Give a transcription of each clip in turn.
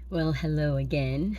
Well, hello again.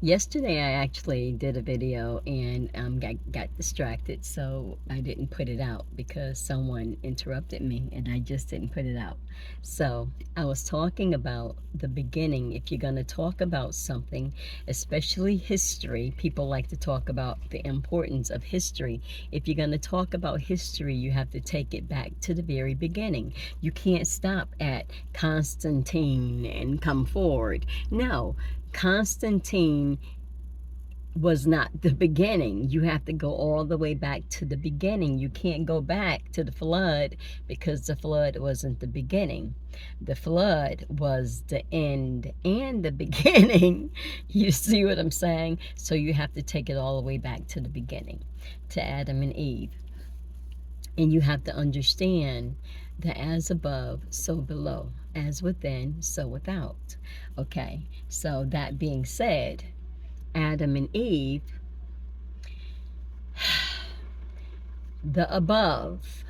Yesterday I actually did a video and got distracted, so I didn't put it out because someone interrupted me and I just didn't put it out. So I was talking about the beginning. If you're going to talk about something, especially history, people like to talk about the importance of history. If you're going to talk about history, you have to take it back to the very beginning. You can't stop at Constantine and come forward. No, Constantine was not the beginning. You have to go all the way back to the beginning. You can't go back to the flood because the flood wasn't the beginning. The flood was the end and the beginning. You see what I'm saying? So you have to take it all the way back to the beginning, to Adam and Eve. And you have to understand that as above, so below, as within, so without. Okay, so that being said, Adam and Eve, the above,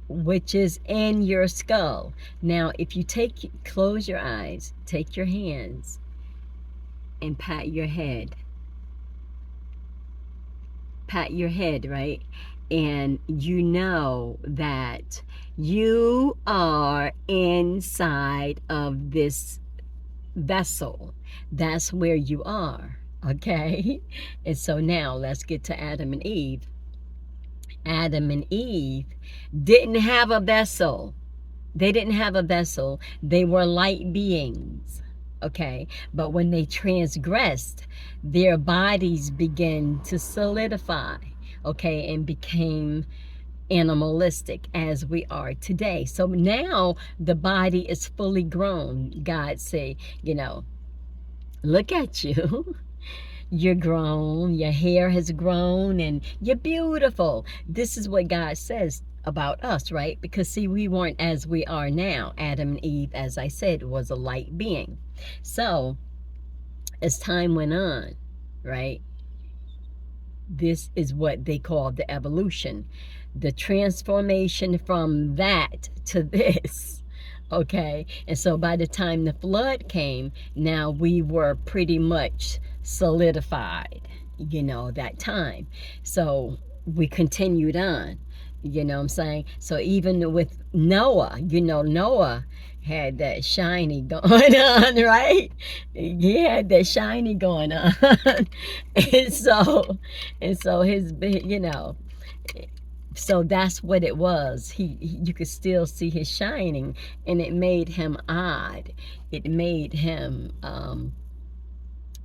which is in your skull. Now, if you close your eyes, take your hands and pat your head, right? And you know that you are inside of this vessel. That's where you are, okay? And so now let's get to Adam and Eve. Adam and Eve didn't have a vessel. They didn't have a vessel. They were light beings. Okay. But when they transgressed, their bodies began to solidify. Okay. And became animalistic as we are today. So now the body is fully grown. God say, look at you. You're grown, your hair has grown, and you're beautiful. This is what God says about us, right? Because see, we weren't as we are now. Adam and Eve, as I said, was a light being. So as time went on, right, this is what they call the evolution, the transformation from that to this. Okay. And so by the time the flood came, now we were pretty much solidified, that time. So we continued on, you know what I'm saying? So even with Noah, Noah had that shiny going on, right? He had that shiny going on. and so and so his, so that's what it was. You could still see his shining, and it made him odd. It made him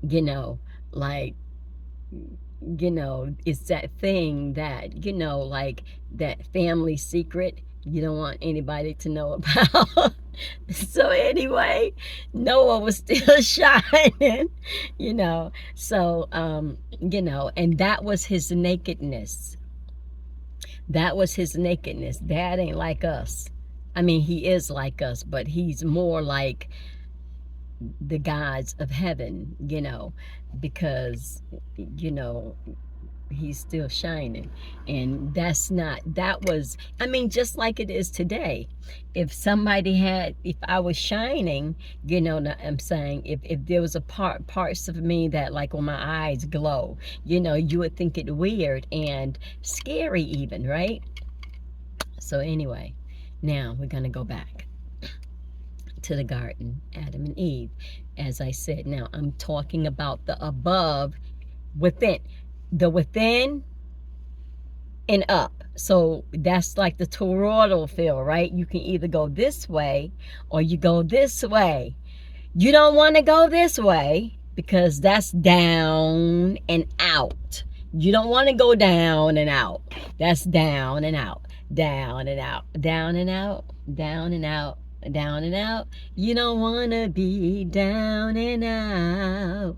you know like it's that thing that like that family secret you don't want anybody to know about. So anyway, Noah was still shining, so and that was his nakedness. Dad ain't like us. I mean, he is like us, but he's more like the gods of heaven, because, you know, he's still shining. And that was, I mean, just like it is today. If I was shining, I'm saying, if there was parts of me that, like, when my eyes glow, you would think it weird and scary even, right? So anyway, now we're going to go back to the garden, Adam and Eve. As I said, now I'm talking about the above, within, the within and up. So that's like the toroidal field, right? You can either go this way or you go this way. You don't want to go this way because that's down and out. You don't want to go down and out. That's down and out, down and out, down and out, down and out, down and out. You don't want to be down and out.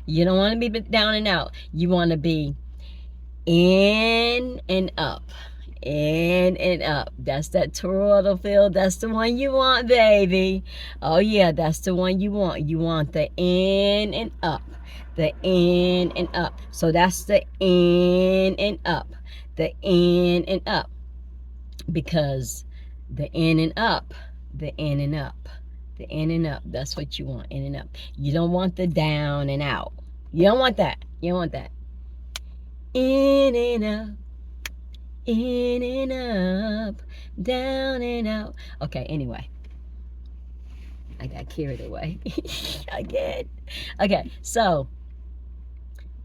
You don't want to be down and out. You want to be in and up. In and up. That's that toroidal field. That's the one you want, baby. Oh yeah, that's the one you want. You want the in and up. The in and up. So that's the in and up. The in and up. Because the in and up, the in and up, The in and up. That's what you want. In and up. You don't want the down and out. You don't want that. You don't want that. In and up. In and up. Down and out. Okay, anyway. I got carried away. Again. Okay, so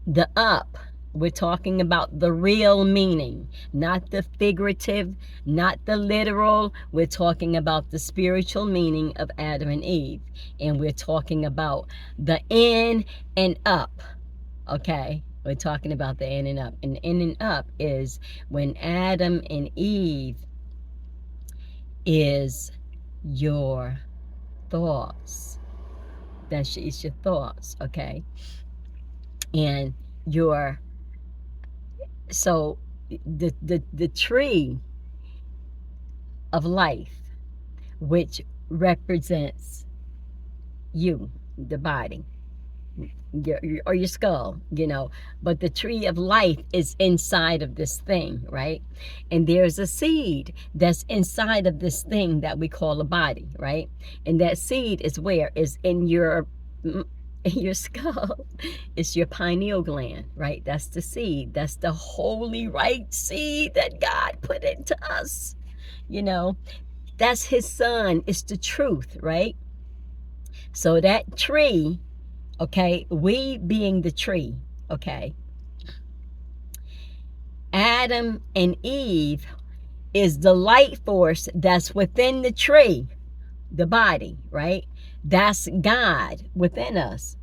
the up, we're talking about the real meaning, not the figurative, not the literal. We're talking about the spiritual meaning of Adam and Eve. And we're talking about the in and up. Okay? We're talking about the in and up. And in and up is when Adam and Eve is your thoughts. It's your thoughts, okay? And your, so the tree of life, which represents you, the body, or your skull, but the tree of life is inside of this thing, right? And there's a seed that's inside of this thing that we call a body, right? And that seed is where? Is in your skull. It's your pineal gland, right? That's the seed. That's the holy right seed that God put into us. That's his son. It's the truth, right? So that tree, okay, we being the tree, okay, Adam and Eve is the light force that's within the tree, the body, right? That's God within us.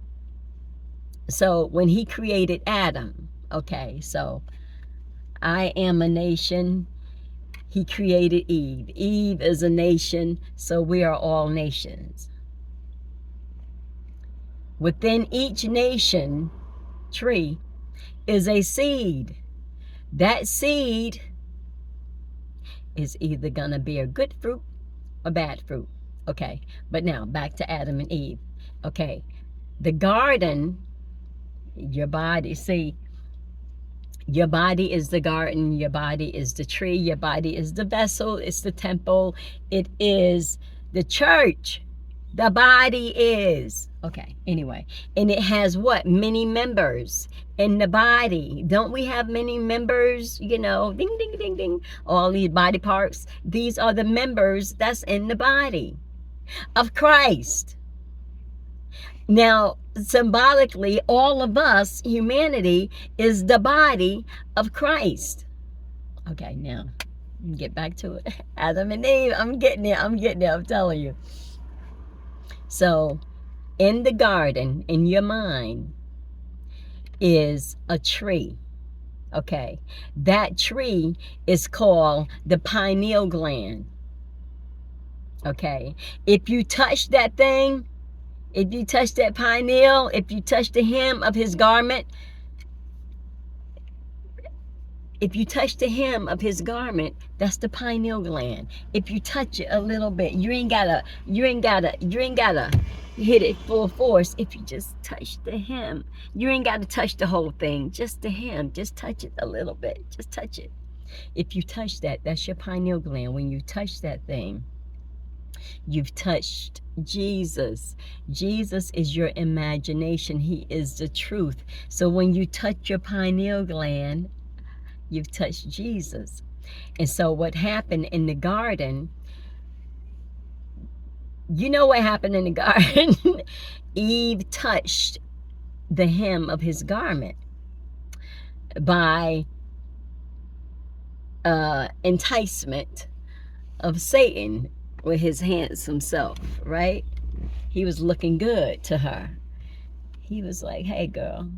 So when he created Adam, okay, so I am a nation. He created Eve. Eve is a nation, so we are all nations. Within each nation tree is a seed. That seed is either going to bear good fruit or bad fruit. Okay, but now back to Adam and Eve. Okay, the garden, your body, see, your body is the garden, your body is the tree, your body is the vessel, it's the temple, it is the church. The body is. Okay, anyway. And it has what? Many members in the body. Don't we have many members? Ding, ding, ding, ding. All these body parts. These are the members that's in the body of Christ. Now, symbolically, all of us, humanity, is the body of Christ. Okay, now, get back to it. Adam and Eve, I'm getting there, I'm telling you. So, in the garden, in your mind, is a tree. Okay, that tree is called the pineal gland. Okay, if you touch that thing, if you touch that pineal, if you touch the hem of his garment, that's the pineal gland. If you touch it a little bit, you ain't gotta hit it full force. If you just touch the hem, you ain't gotta touch the whole thing, just the hem. Just touch it a little bit. Just touch it. If you touch that, that's your pineal gland. When you touch that thing, you've touched Jesus. Jesus is your imagination. He is the truth. So when you touch your pineal gland, you've touched Jesus. And so what happened in the garden, you know what happened in the garden? Eve touched the hem of his garment by enticement of Satan with his handsome self, right? He was looking good to her. He was like, hey girl,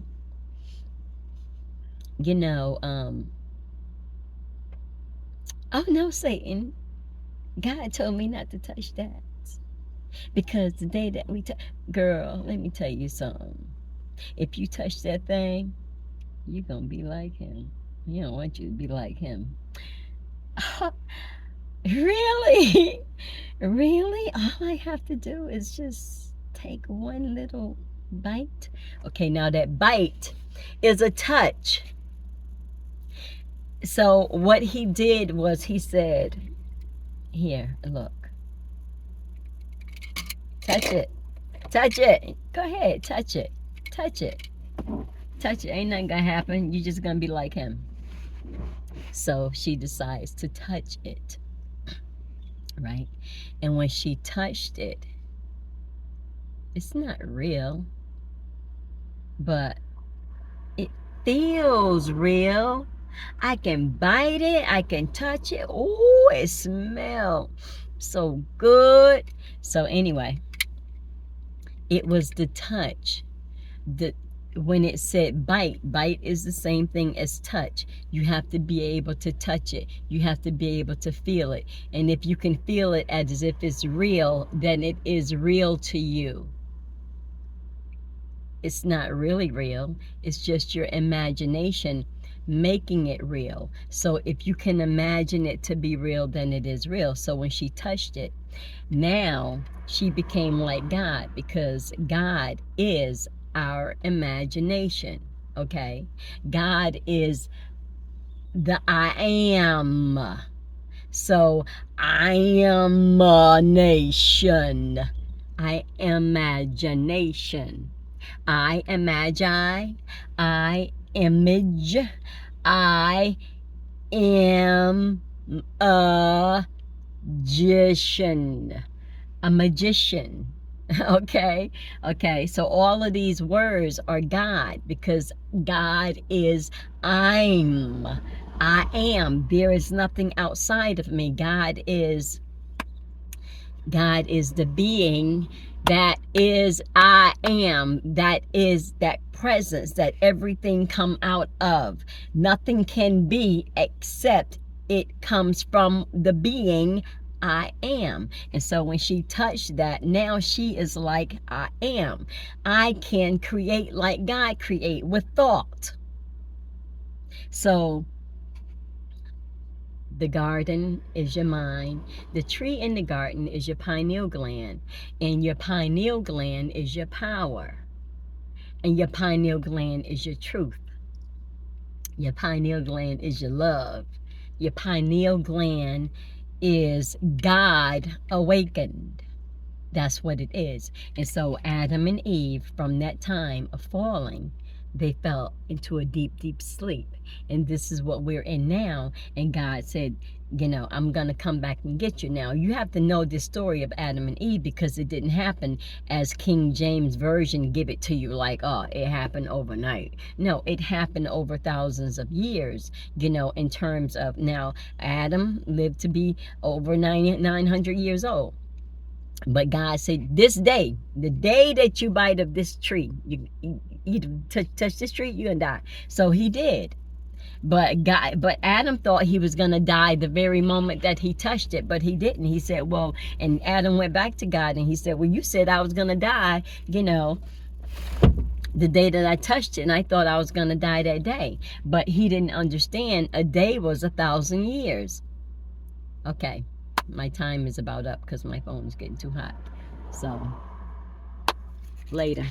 oh no, Satan, God told me not to touch that. Because the day that we girl, let me tell you something. If you touch that thing, you're going to be like him. He don't want you to be like him. Really? Really? All I have to do is just take one little bite. Okay, now that bite is a touch. So what he did was he said, here, look. Touch it. Touch it. Go ahead. Touch it. Touch it. Touch it. Ain't nothing gonna happen. You're just gonna be like him. So she decides to touch it. Right? And when she touched it, it's not real, but it feels real. I can bite it. I can touch it. Oh, it smells so good. So anyway, it was the touch. When it said bite is the same thing as touch. You have to be able to touch it. You have to be able to feel it. And if you can feel it as if it's real, then it is real to you. It's not really real. It's just your imagination making it real. So if you can imagine it to be real, then it is real. So when she touched it, now she became like God, because God is our imagination. Okay? God is the I am. So I am a nation. I am imagination. I am magi. I image. I am a magician. A magician. Okay? Okay, so all of these words are God, because God is I am. There is nothing outside of me. God is the being that is I am, that is that presence that everything come out of. Nothing can be except it comes from the being I am. And so when she touched that, now she is like I am. I can create like God create, with thought. So the garden is your mind. The tree in the garden is your pineal gland. And your pineal gland is your power. And your pineal gland is your truth. Your pineal gland is your love. Your pineal gland is God awakened. That's what it is. And so Adam and Eve, from that time of falling, they fell into a deep, deep sleep. And this is what we're in now. And God said, I'm going to come back and get you. Now, you have to know this story of Adam and Eve, because it didn't happen as King James Version give it to you, like, oh, it happened overnight. No, it happened over thousands of years, in terms of, now, Adam lived to be over 900 years old. But God said, this day, the day that you bite of this tree, you touch this tree, you're gonna die. So he did. But Adam thought he was gonna die the very moment that he touched it, but he didn't. He said, well, and Adam went back to God and he said, well, you said I was gonna die, the day that I touched it, and I thought I was gonna die that day. But he didn't understand a day was 1,000 years. Okay. My time is about up because my phone is getting too hot. So, later.